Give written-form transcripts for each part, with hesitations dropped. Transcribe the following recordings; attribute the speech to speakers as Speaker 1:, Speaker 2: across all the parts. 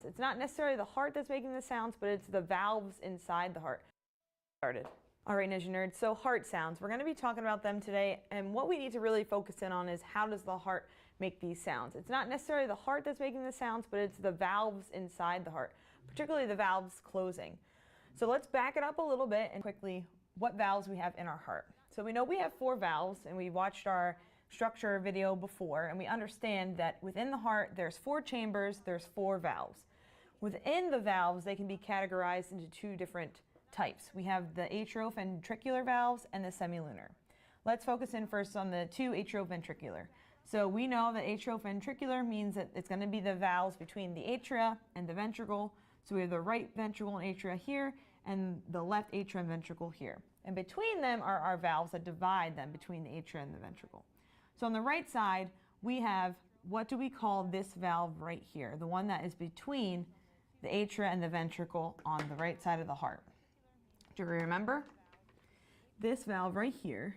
Speaker 1: It's not necessarily the heart that's making the sounds, but it's the valves inside the heart. Started. All right, Ninja Nerds, so heart sounds. We're going to be talking about them today, and what we need to really focus in on is how does the heart make these sounds. It's not necessarily the heart that's making the sounds, but it's the valves inside the heart, particularly the valves closing. So let's back it up a little bit and quickly what valves we have in our heart. So we know we have 4 valves, and we watched our structure video before, and we understand that within the heart there's 4 chambers, there's 4 valves. Within the valves, they can be categorized into 2 different types. We have the atrioventricular valves and the semilunar. Let's focus in first on the 2 atrioventricular. So we know that atrioventricular means that it's going to be the valves between the atria and the ventricle. So we have the right ventricle and atria here and the left atria and ventricle here. And between them are our valves that divide them between the atria and the ventricle. So on the right side, we have, what do we call this valve right here? The one that is between the atria and the ventricle on the right side of the heart. Do you remember? This valve right here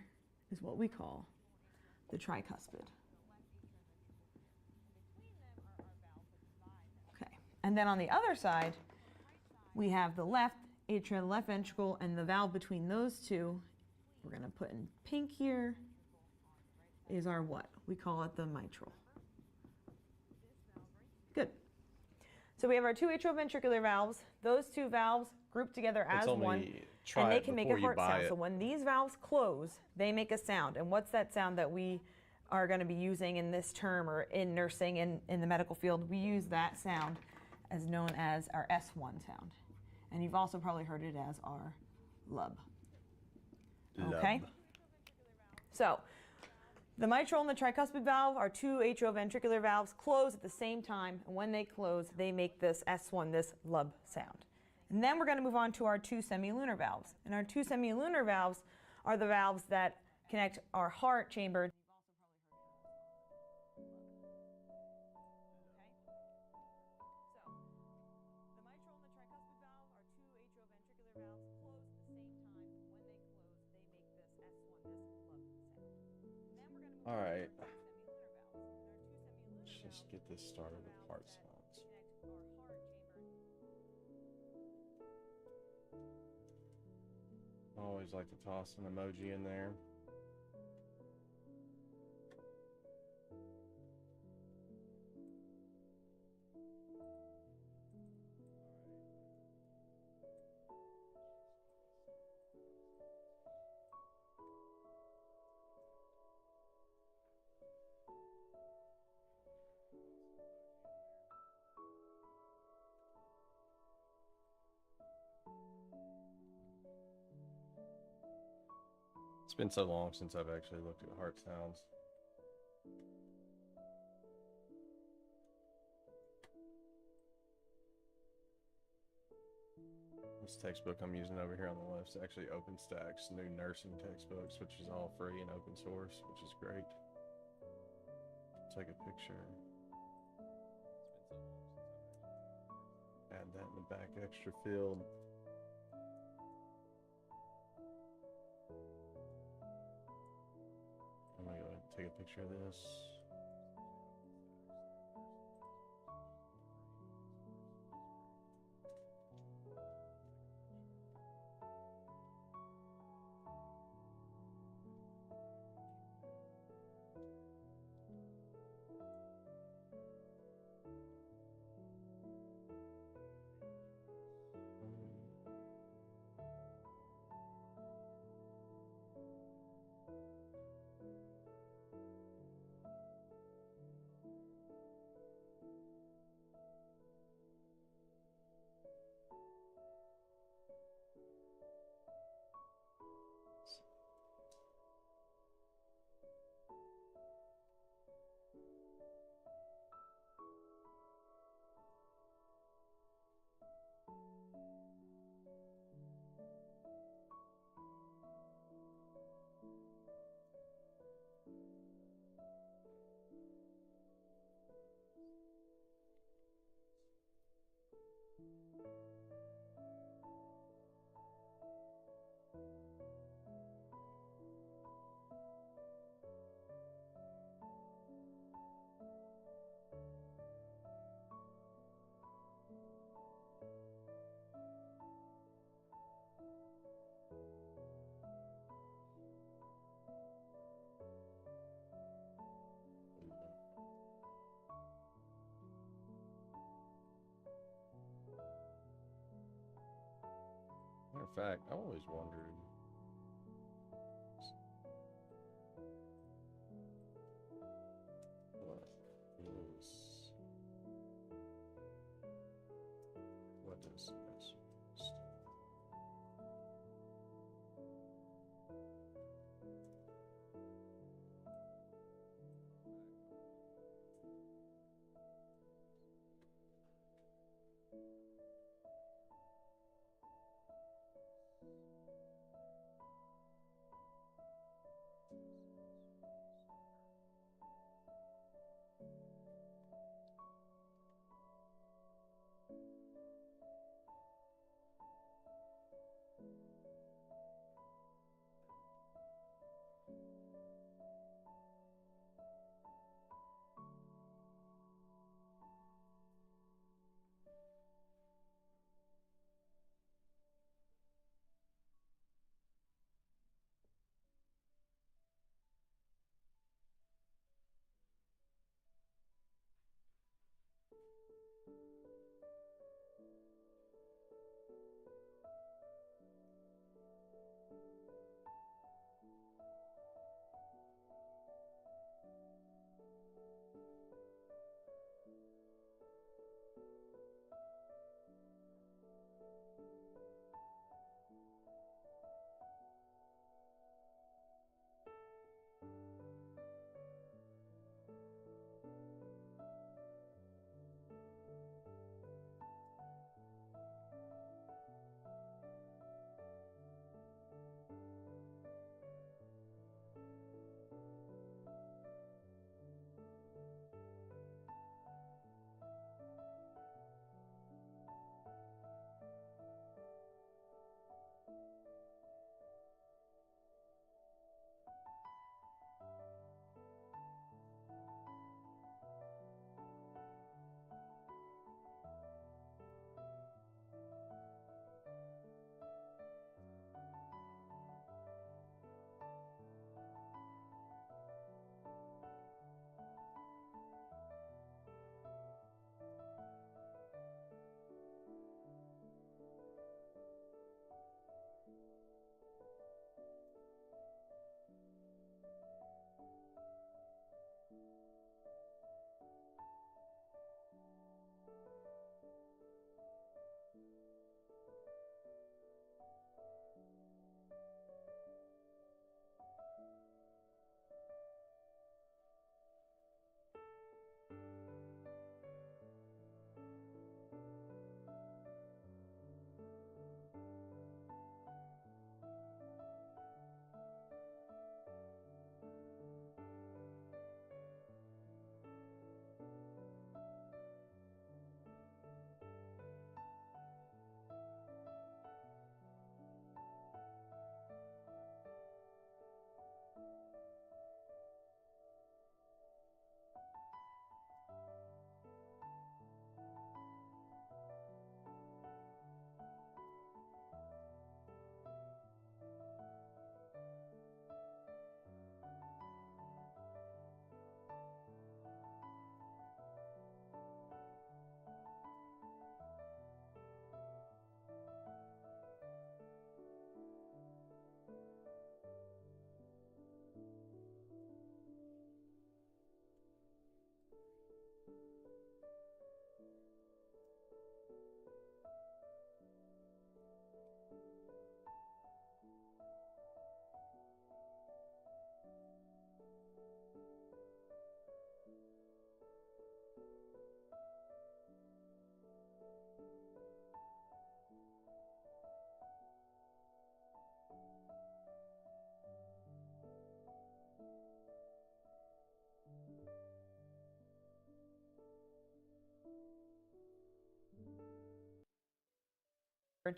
Speaker 1: is what we call the tricuspid. Okay, and then on the other side, we have the left atria, the left ventricle, and the valve between those two, we're going to put in pink here, is our what? We call it the mitral. Good. So we have our 2 atrioventricular valves. Those 2 valves group together as one, and they can make a heart sound. So when these valves close, they make a sound. And what's that sound that we are going to be using in this term or in nursing and in the medical field? We use that sound as known as our S1 sound. And you've also probably heard it as our lub. Okay? So the mitral and the tricuspid valve are 2 atrioventricular valves, close at the same time, and when they close, they make this S1, this lub sound. And then we're going to move on to our 2 semilunar valves. And our 2 semilunar valves are the valves that connect our heart chamber. You've also probably heard okay? So the mitral and the tricuspid valve are 2 atrioventricular valves, close at the same time, and when they close, they make this S1, this lub sound. Then we're going to move on to our 2 semilunar valves. And our 2 semilunar
Speaker 2: Let's just get this started with heart sounds.
Speaker 1: Connect our heart chamber.
Speaker 2: I always like to toss an emoji in there. It's been so long since I've actually looked at heart sounds. This textbook I'm using over here on the left is actually OpenStack's new nursing textbooks, which is all free and open source, which is great. Take a picture. Add that in the back extra field. I'm gonna go ahead and take a picture of this. In fact, I always wondered. What is this?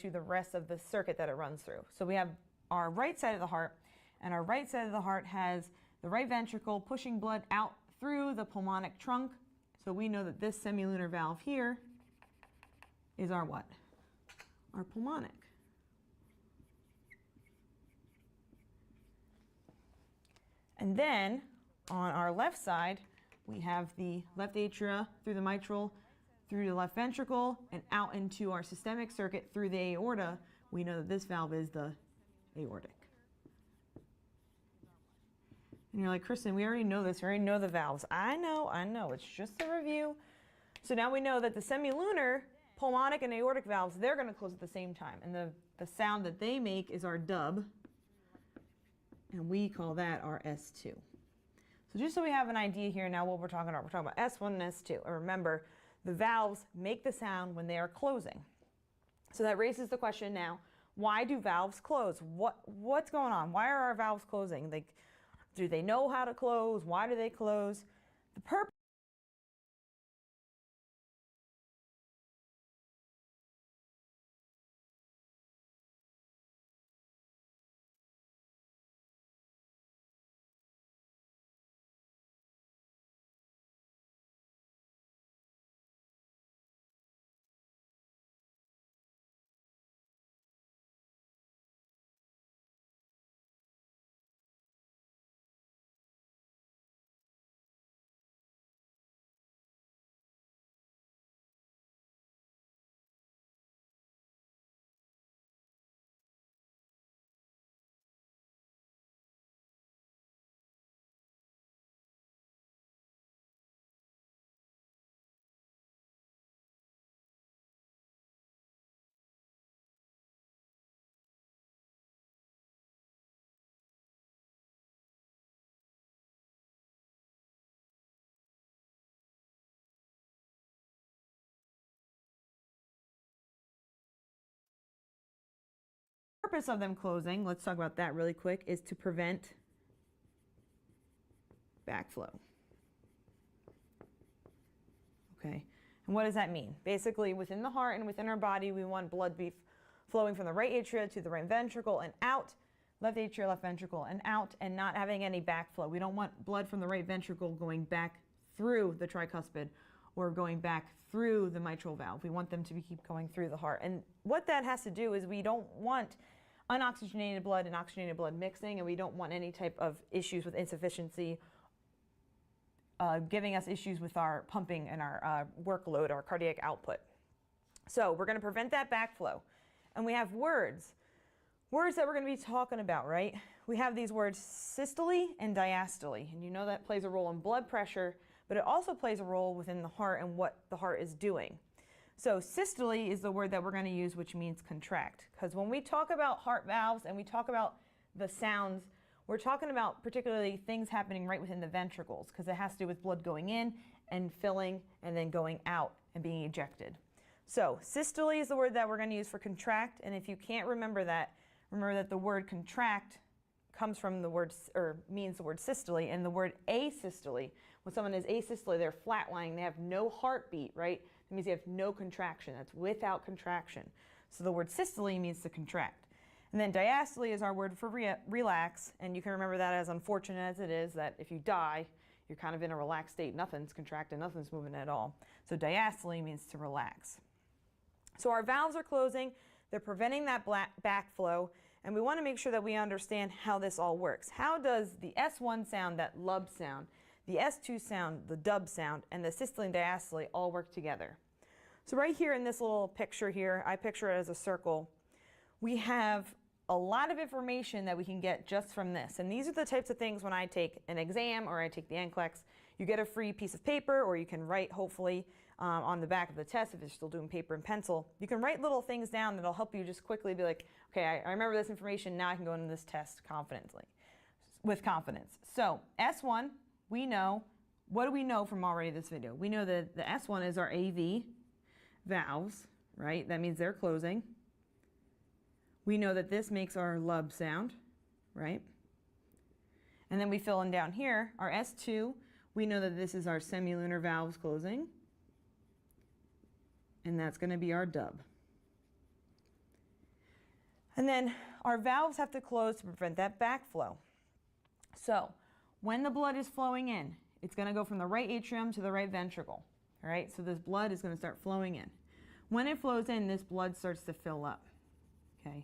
Speaker 1: To the rest of the circuit that it runs through. So we have our right side of the heart, and our right side of the heart has the right ventricle pushing blood out through the pulmonic trunk. So we know that this semilunar valve here is our what? Our pulmonic. And then on our left side, we have the left atria through the mitral, through the left ventricle, and out into our systemic circuit through the aorta, we know that this valve is the aortic. And you're like, Kristen, we already know this. We already know the valves. I know. It's just a review. So now we know that the semilunar, pulmonic, and aortic valves, they're going to close at the same time. And the sound that they make is our dub. And we call that our S2. So just so we have an idea here now what we're talking about S1 and S2. And remember, the valves make the sound when they are closing. So that raises the question now, why do valves close? What's going on? Why are our valves closing? Do they know how to close? Why do they close? The purpose of them closing, let's talk about that really quick, is to prevent backflow. Okay, and what does that mean? Basically, within the heart and within our body, we want blood be flowing from the right atria to the right ventricle and out, left atria, left ventricle and out, and not having any backflow. We don't want blood from the right ventricle going back through the tricuspid or going back through the mitral valve. We want them to keep going through the heart. And what that has to do is we don't want unoxygenated blood and oxygenated blood mixing, and we don't want any type of issues with insufficiency giving us issues with our pumping and our workload, our cardiac output. So we're going to prevent that backflow. And we have words that we're going to be talking about, right? We have these words systole and diastole, and you know that plays a role in blood pressure, but it also plays a role within the heart and what the heart is doing. So systole is the word that we're going to use, which means contract. Because when we talk about heart valves and we talk about the sounds, we're talking about particularly things happening right within the ventricles, because it has to do with blood going in and filling and then going out and being ejected. So systole is the word that we're going to use for contract. And if you can't remember that the word contract comes from the word, or means the word systole, and the word asystole, when someone is asystole, they're flatlining, they have no heartbeat, right? That means you have no contraction. That's without contraction. So the word systole means to contract. And then diastole is our word for relax, and you can remember that, as unfortunate as it is, that if you die, you're kind of in a relaxed state. Nothing's contracted, nothing's moving at all. So diastole means to relax. So our valves are closing, they're preventing that backflow, and we want to make sure that we understand how this all works. How does the S1 sound, that lub sound, the S2 sound, the dub sound, and the systole and diastole all work together? So right here in this little picture here, I picture it as a circle. We have a lot of information that we can get just from this. And these are the types of things when I take an exam or I take the NCLEX, you get a free piece of paper, or you can write, hopefully, on the back of the test, if you're still doing paper and pencil, you can write little things down that'll help you just quickly be like, okay, I remember this information, now I can go into this test with confidence. So S1, we know, what do we know from already this video? We know that the S1 is our AV valves, right? That means they're closing. We know that this makes our lub sound, right? And then we fill in down here, our S2, we know that this is our semilunar valves closing, and that's going to be our dub. And then our valves have to close to prevent that backflow. So when the blood is flowing in, it's going to go from the right atrium to the right ventricle, all right? So this blood is going to start flowing in. When it flows in, this blood starts to fill up, okay?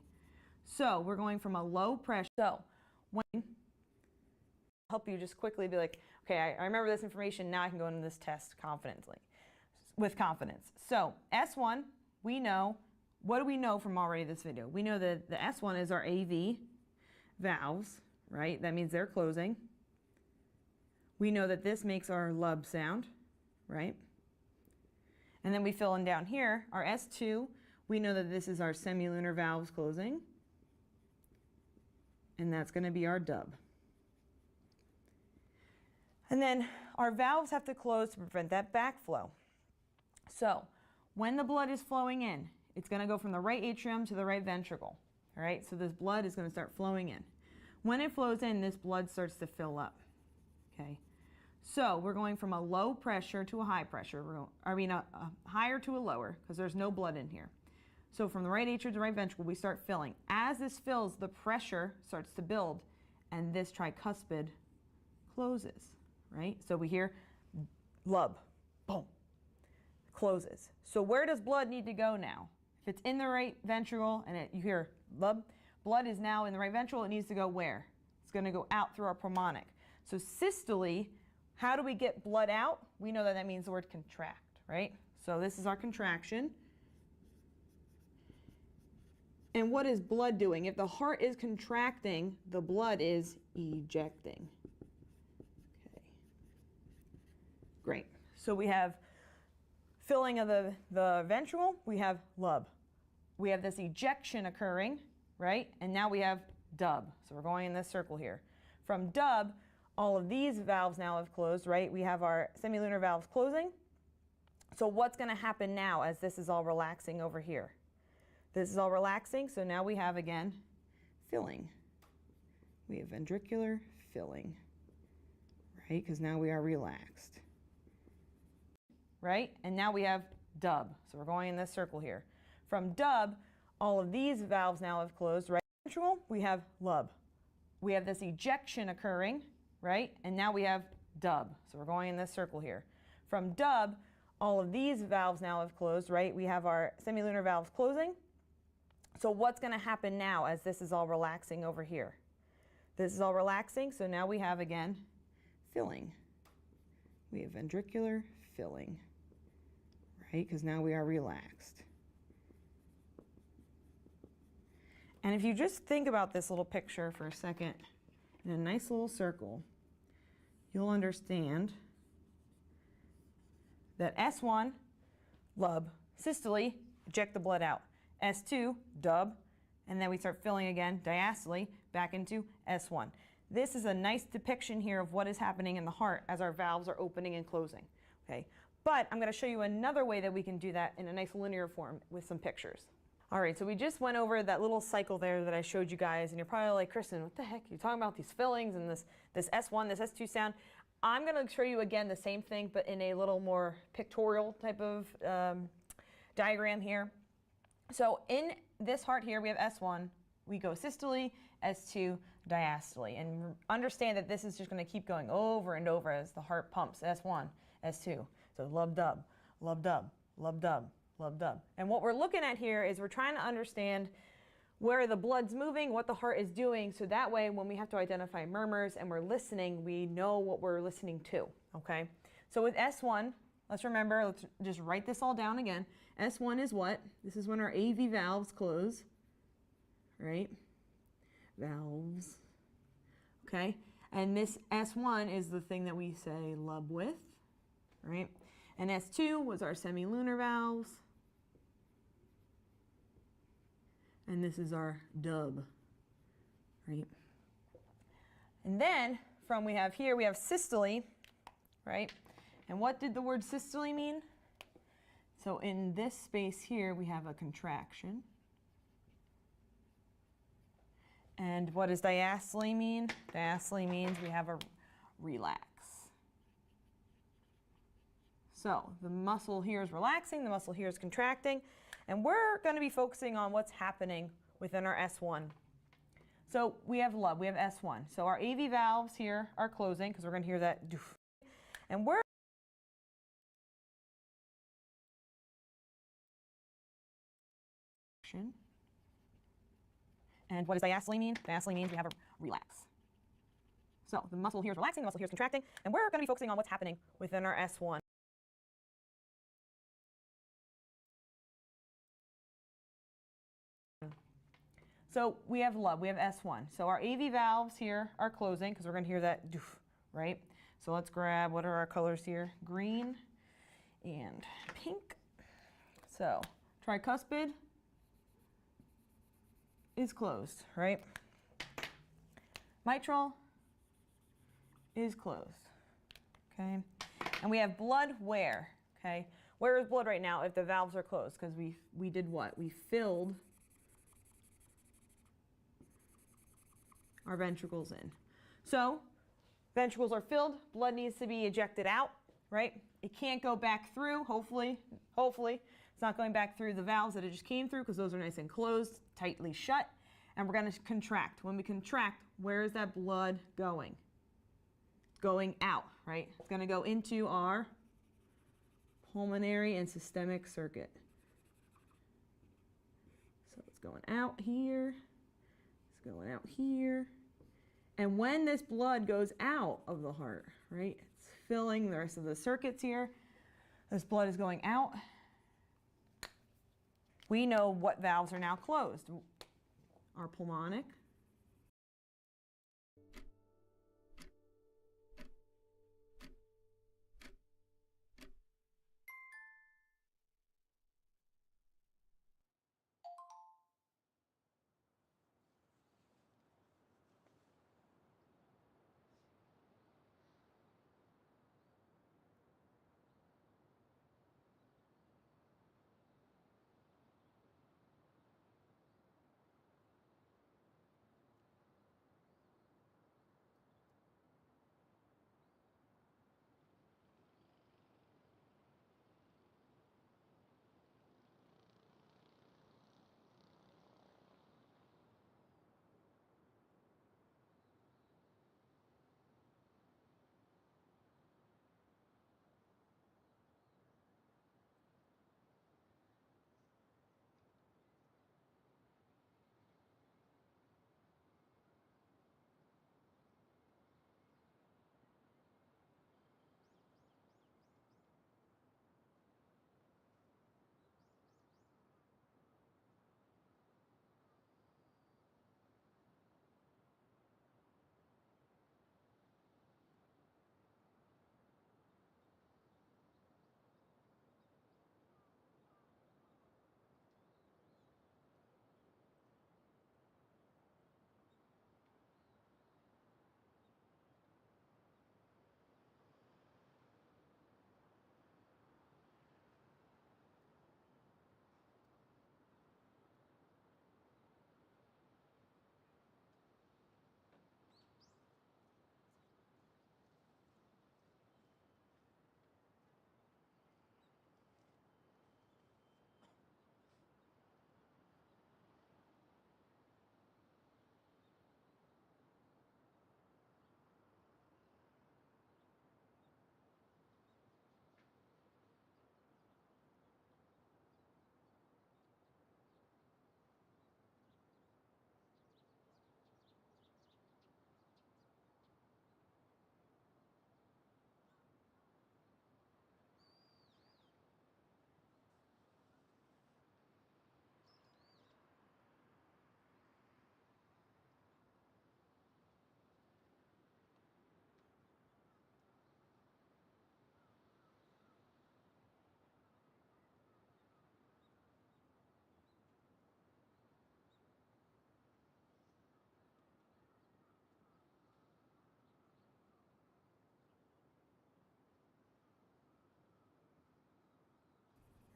Speaker 1: So we're going from a low pressure. So when help you just quickly be like, okay, I remember this information, now I can go into this test with confidence. So S1, we know, what do we know from already this video? We know that the S1 is our AV valves, right? That means they're closing. We know that this makes our lub sound, right? And then we fill in down here, our S2, we know that this is our semilunar valves closing. And that's going to be our dub. And then our valves have to close to prevent that backflow. So when the blood is flowing in, it's going to go from the right atrium to the right ventricle. All right, so this blood is going to start flowing in. When it flows in, this blood starts to fill up. Okay, so we're going from a low pressure to a high pressure. A higher to a lower, because there's no blood in here. So from the right atrium to the right ventricle, we start filling. As this fills, the pressure starts to build, and this tricuspid closes, right? So we hear lub, boom, closes. So where does blood need to go now? If it's in the right ventricle and you hear lub, blood is now in the right ventricle, it needs to go where? It's going to go out through our pulmonic. So systole, how do we get blood out? We know that that means the word contract, right? So this is our contraction. And what is blood doing? If the heart is contracting, the blood is ejecting. Okay. Great. So we have filling of the ventricle, we have lub. We have this ejection occurring, right? And now we have dub. So we're going in this circle here. From dub, all of these valves now have closed, right? We have our semilunar valves closing. So what's going to happen now as this is all relaxing over here? This is all relaxing, so now we have, again, filling. We have ventricular filling, right? Because now we are relaxed, right? And now we have dub. So we're going in this circle here. From dub, all of these valves now have closed, right? Ventricle, we have lub. We have this ejection occurring, right? And now we have dub. So we're going in this circle here. From dub, all of these valves now have closed, right? We have our semilunar valves closing. So what's going to happen now as this is all relaxing over here? This is all relaxing, so now we have, again, filling. We have ventricular filling, right? Because now we are relaxed. And if you just think about this little picture for a second in a nice little circle, you'll understand that S1, lub, systole, eject the blood out. S2, dub, and then we start filling again, diastole, back into S1. This is a nice depiction here of what is happening in the heart as our valves are opening and closing. Okay, but I'm going to show you another way that we can do that in a nice linear form with some pictures. All right, so we just went over that little cycle there that I showed you guys, and you're probably like, Kristen, what the heck? You're talking about these fillings and this S1, this S2 sound. I'm going to show you again the same thing, but in a little more pictorial type of diagram here. So in this heart here, we have S1, we go systole, S2, diastole. And understand that this is just going to keep going over and over as the heart pumps, S1, S2. So lub dub, lub dub, lub dub, lub dub. And what we're looking at here is we're trying to understand where the blood's moving, what the heart is doing, so that way when we have to identify murmurs and we're listening, we know what we're listening to, okay? So with S1, let's remember, let's just write this all down again. S1 is what? This is when our AV valves close, right? Valves, okay? And this S1 is the thing that we say lub with, right? And S2 was our semilunar valves. And this is our dub, right? And then from we have here, we have systole, right? And what did the word systole mean? So in this space here, we have a contraction. And what does diastole mean? Diastole means we have a relax. So the muscle here is relaxing, the muscle here is contracting, and we're going to be focusing on what's happening within our S1. So we have lub, we have S1. So our AV valves here are closing, because we're going to hear that doof. And we're and what does diastole mean? Diastole means we have a relax. So the muscle here is relaxing, the muscle here is contracting, and we're going to be focusing on what's happening within our S1. So we have lub, we have S1. So our AV valves here are closing because we're going to hear that doof, right? So let's grab, what are our colors here? Green and pink. So tricuspid is closed, right? Mitral is closed, okay? And we have blood where, okay? Where is blood right now if the valves are closed? Because we did what? We filled our ventricles in. So ventricles are filled, blood needs to be ejected out, right? It can't go back through, hopefully. It's not going back through the valves that it just came through because those are nice and closed, tightly shut. And we're going to contract. When we contract, where is that blood going? Going out, right? It's going to go into our pulmonary and systemic circuit. So it's going out here. It's going out here. And when this blood goes out of the heart, right? It's filling the rest of the circuits here. This blood is going out. We know what valves are now closed. Our pulmonic,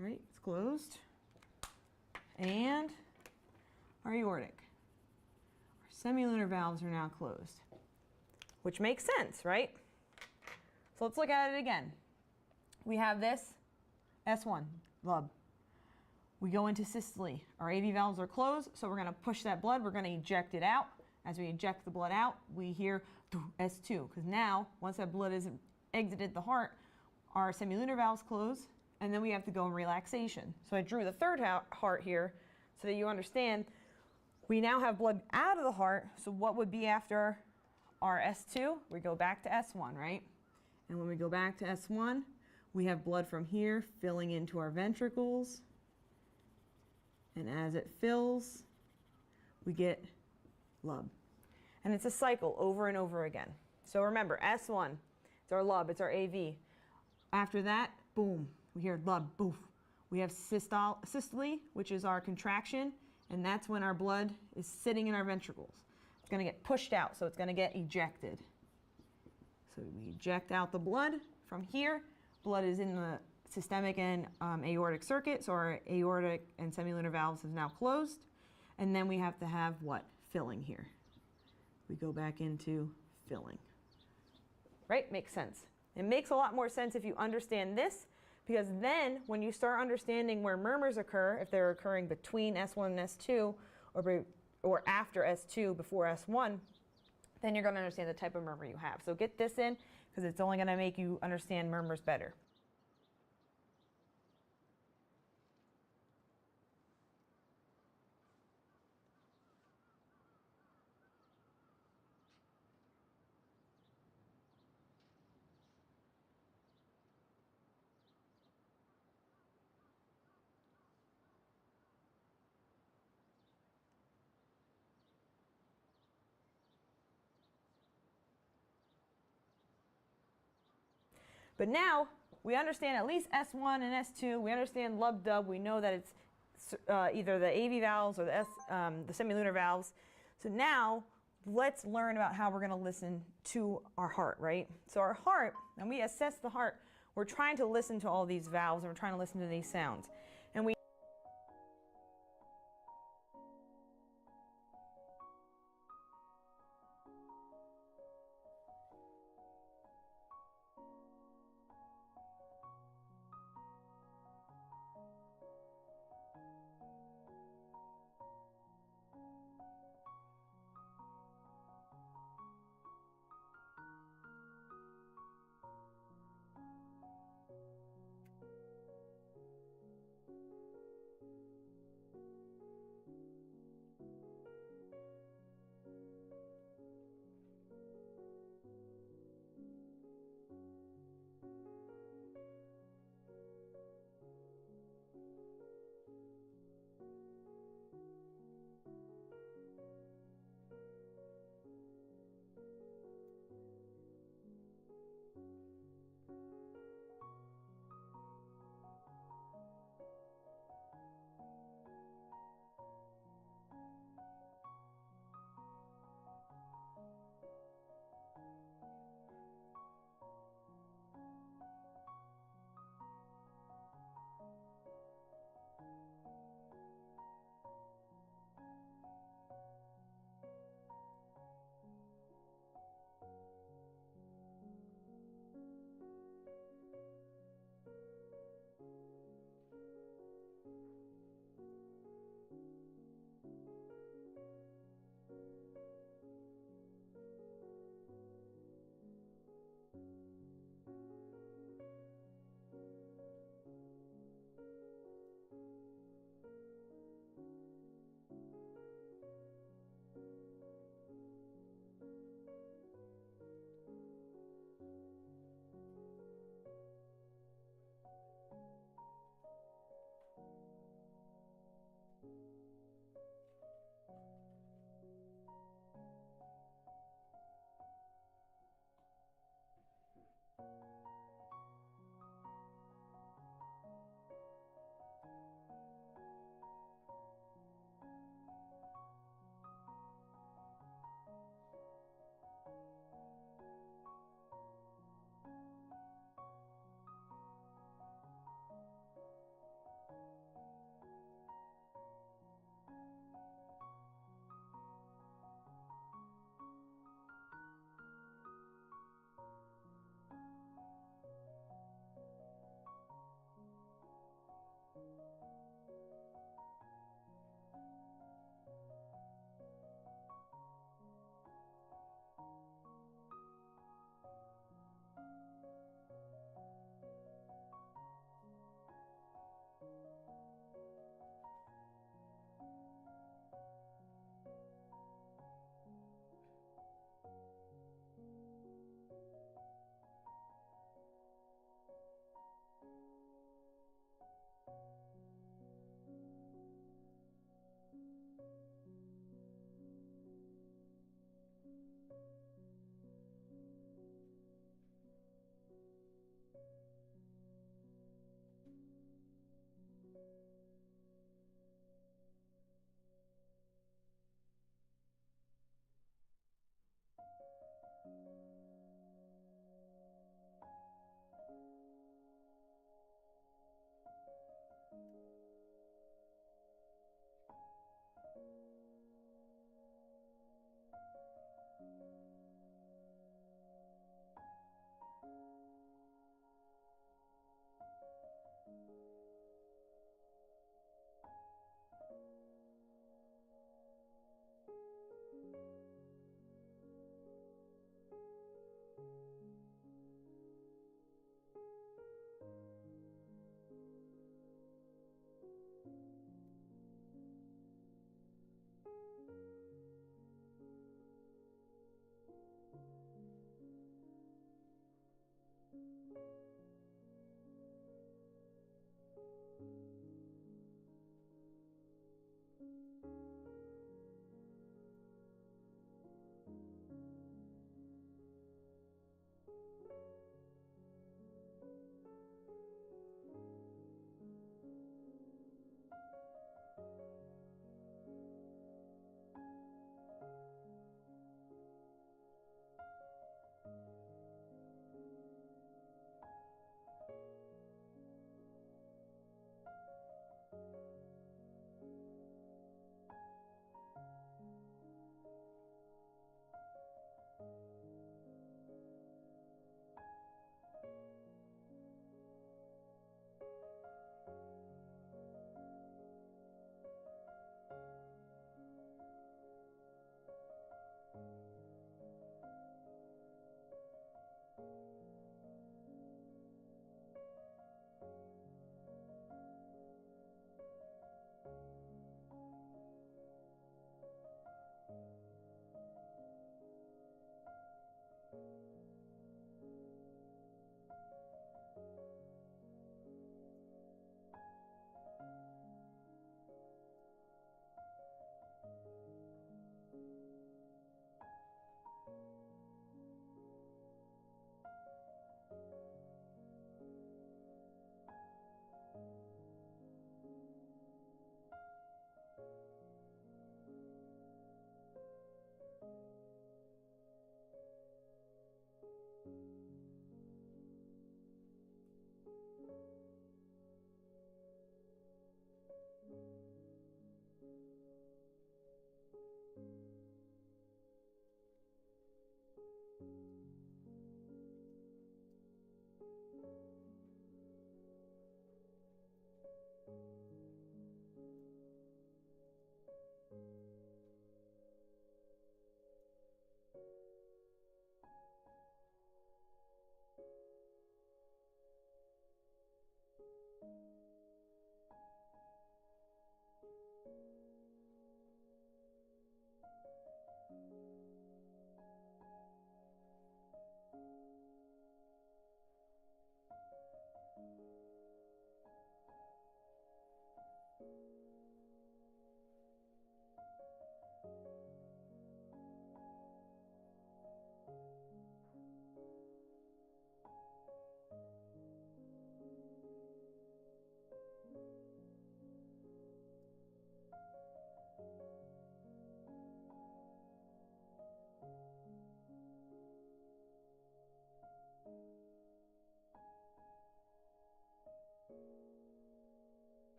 Speaker 1: right? It's closed. And our aortic. Our semilunar valves are now closed, which makes sense, right? So let's look at it again. We have this S1, lub. We go into systole. Our AV valves are closed, so we're going to push that blood. We're going to eject it out. As we eject the blood out, we hear S2, because now, once that blood has exited the heart, our semilunar valves close, and then we have to go in relaxation. So I drew the third heart here so that you understand we now have blood out of the heart, so what would be after our S2? We go back to S1, right? And when we go back to S1, we have blood from here filling into our ventricles. And as it fills, we get lub. And it's a cycle over and over again. So remember, S1, it's our lub, it's our AV. After that, boom, we hear lub, boof. We have systole, which is our contraction, and that's when our blood is sitting in our ventricles. It's going to get pushed out, so it's going to get ejected. So we eject out the blood from here. Blood is in the systemic and aortic circuit, so our aortic and semilunar valves is now closed. And then we have to have what? Filling here. We go back into filling. Right? Makes sense. It makes a lot more sense if you understand this, because then when you start understanding where murmurs occur, if they're occurring between S1 and S2, or after S2, before S1, then you're going to understand the type of murmur you have. So get this in, because it's only going to make you understand murmurs better. But now we understand at least S1 and S2. We understand lub-dub. We know that it's either the AV valves or the semilunar valves. So now let's learn about how we're going to listen to our heart, right? So our heart, and we assess the heart, we're trying to listen to all these valves, and we're trying to listen to these sounds. And we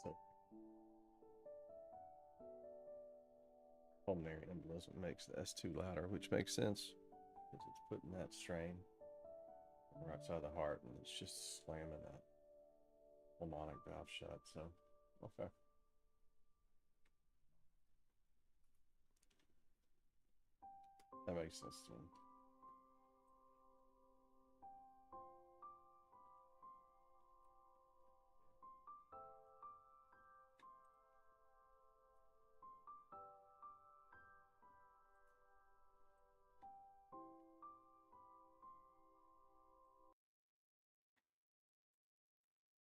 Speaker 2: So pulmonary embolism makes the S2 louder, which makes sense because it's putting that strain on the right side of the heart and it's just slamming that pulmonic valve shut. So, okay. That makes sense to me.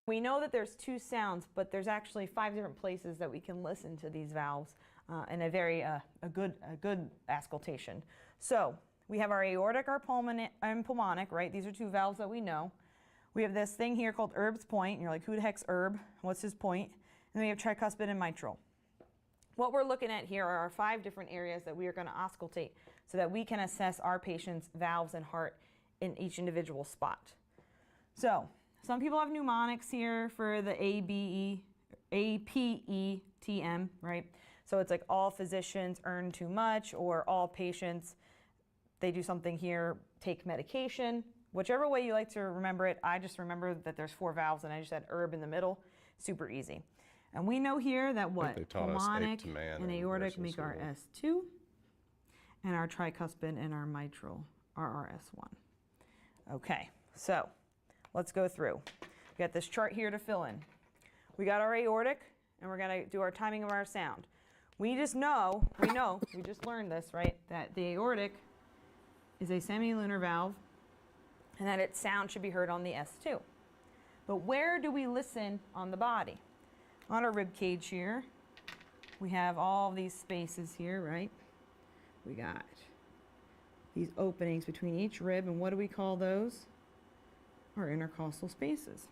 Speaker 1: We know that there's 2 sounds, but there's actually 5 different places that we can listen to these valves in a very a good auscultation. So we have our aortic, our pulmonic, right? These are 2 valves that we know. We have this thing here called Erb's point, and you're like, who the heck's Erb? What's his point? And then we have tricuspid and mitral. What we're looking at here are our 5 different areas that we are going to auscultate so that we can assess our patient's valves and heart in each individual spot. So some people have mnemonics here for the APETM, right? So it's like all physicians earn too much, or all patients, they do something here, take medication. Whichever way you like to remember it, I just remember that there's 4 valves and I just had Erb in the middle. Super easy. And we know here that what? Pulmonic and aortic make our S2, and our tricuspid and our mitral RRS1. Okay, so let's go through. We got this chart here to fill in. We got our aortic, and we're going to do our timing of our sound. We just learned this, right, that the aortic is a semilunar valve and that its sound should be heard on the S2. But where do we listen on the body? On our rib cage here, we have all these spaces here, right? We got these openings between each rib, and what do we call those? Our intercostal spaces.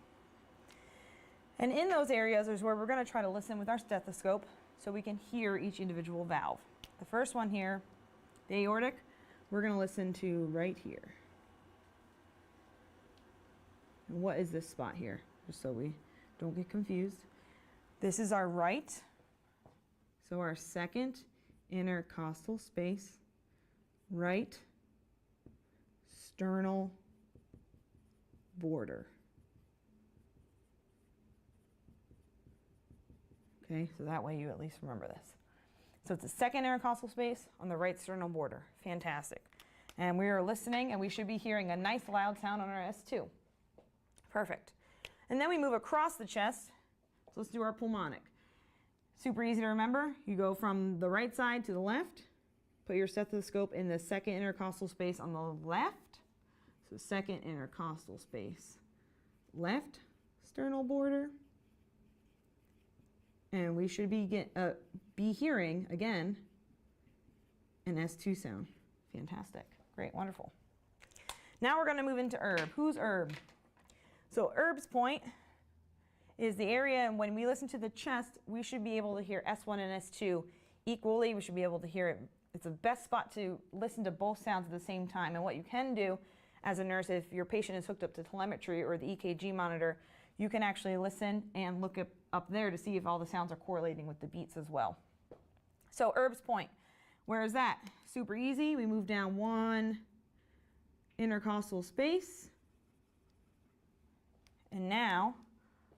Speaker 1: And in those areas is where we're going to try to listen with our stethoscope so we can hear each individual valve. The first one here, the aortic, we're going to listen to right here. And what is this spot here? Just so we don't get confused. This is our right, so our second intercostal space, right sternal border. Okay, so that way you at least remember this. So it's the second intercostal space on the right sternal border. Fantastic. And we are listening, and we should be hearing a nice loud sound on our S2. Perfect. And then we move across the chest. So let's do our pulmonic. Super easy to remember. You go from the right side to the left. Put your stethoscope in the second intercostal space on the left. So second intercostal space, left sternal border. And we should be hearing, again, an S2 sound. Fantastic. Great, wonderful. Now we're going to move into herb. Who's herb? So herb's point is the area, and when we listen to the chest, we should be able to hear S1 and S2 equally. We should be able to hear it. It's the best spot to listen to both sounds at the same time. And what you can do as a nurse, if your patient is hooked up to telemetry or the EKG monitor, you can actually listen and look up there to see if all the sounds are correlating with the beats as well. So herb's point, where is that? Super easy. We move down one intercostal space. And now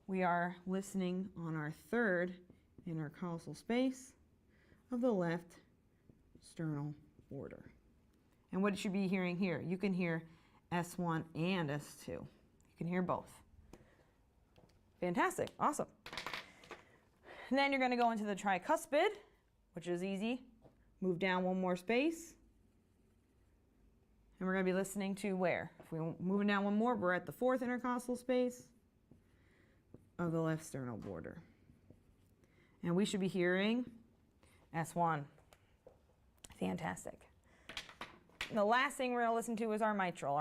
Speaker 1: we are listening on our third intercostal space of the left sternal border. And what should you be hearing here? You can hear S1 and S2. You can hear both. Fantastic, awesome. And then you're going to go into the tricuspid, which is easy. Move down one more space. And we're going to be listening to where? If we're moving down one more, we're at the fourth intercostal space of the left sternal border. And we should be hearing S1. Fantastic. And the last thing we're going to listen to is our mitral.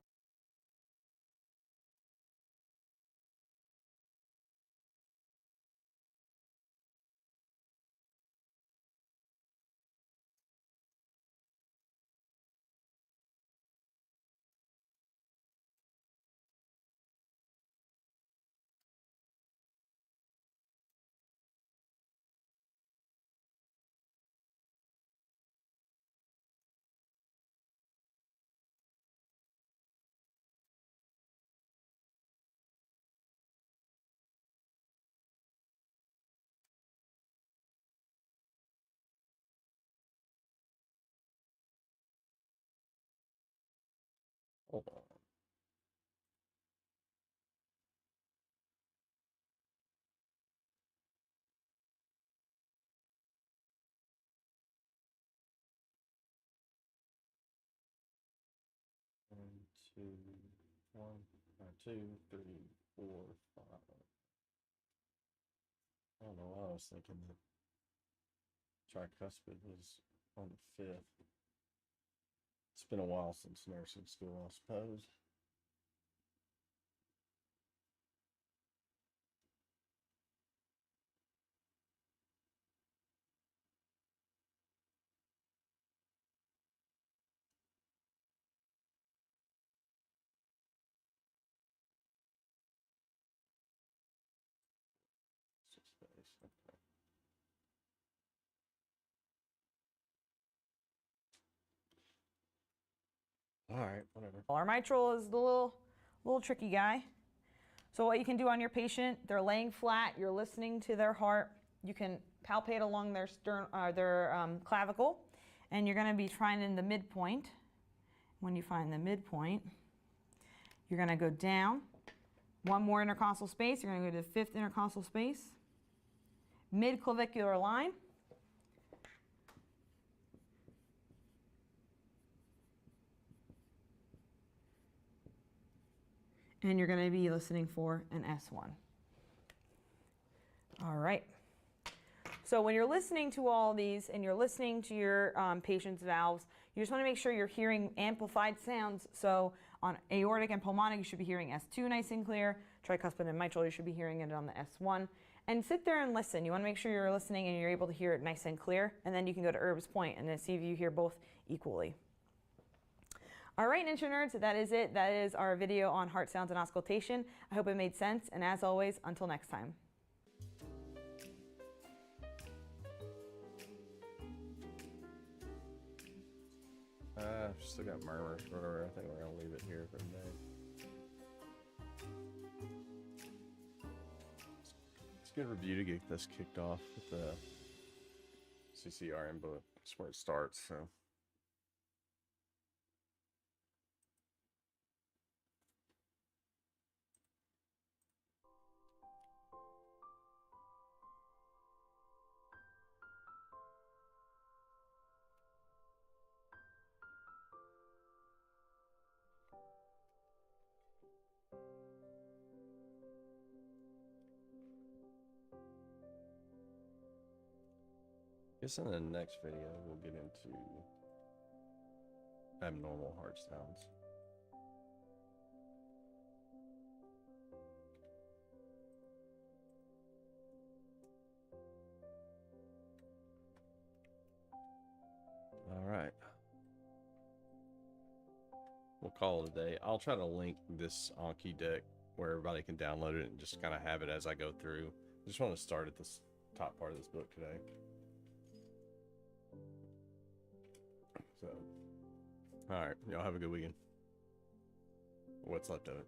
Speaker 2: Hold on. Two, three, four, five. I don't know why I was thinking that tricuspid was on the fifth. It's been a while since nursing school, I suppose. Okay. All right, whatever.
Speaker 1: Our mitral is the little tricky guy. So what you can do on your patient, they're laying flat, you're listening to their heart, you can palpate along their clavicle, and you're going to be trying in the midpoint. When you find the midpoint, you're going to go down. One more intercostal space. You're going to go to the 5th intercostal space. Mid-clavicular line. And you're going to be listening for an S1. All right. So when you're listening to all these and you're listening to your patient's valves, you just want to make sure you're hearing amplified sounds. So on aortic and pulmonic, you should be hearing S2 nice and clear. Tricuspid and mitral, you should be hearing it on the S1. And sit there and listen. You want to make sure you're listening and you're able to hear it nice and clear. And then you can go to Herb's point and then see if you hear both equally. All right, Ninja Nerds, that is it. That is our video on heart sounds and auscultation. I hope it made sense. And as always, until next time.
Speaker 2: I've still got murmurs, whatever. I think we're gonna leave it here for today. It's a good review to get this kicked off with the CCRN book. That's where it starts, so. I guess in the next video, we'll get into abnormal heart sounds. All right. We'll call it a day. I'll try to link this Anki deck where everybody can download it and just kind of have it as I go through. I just want to start at this top part of this book today. So, all right, y'all have a good weekend. What's left of it.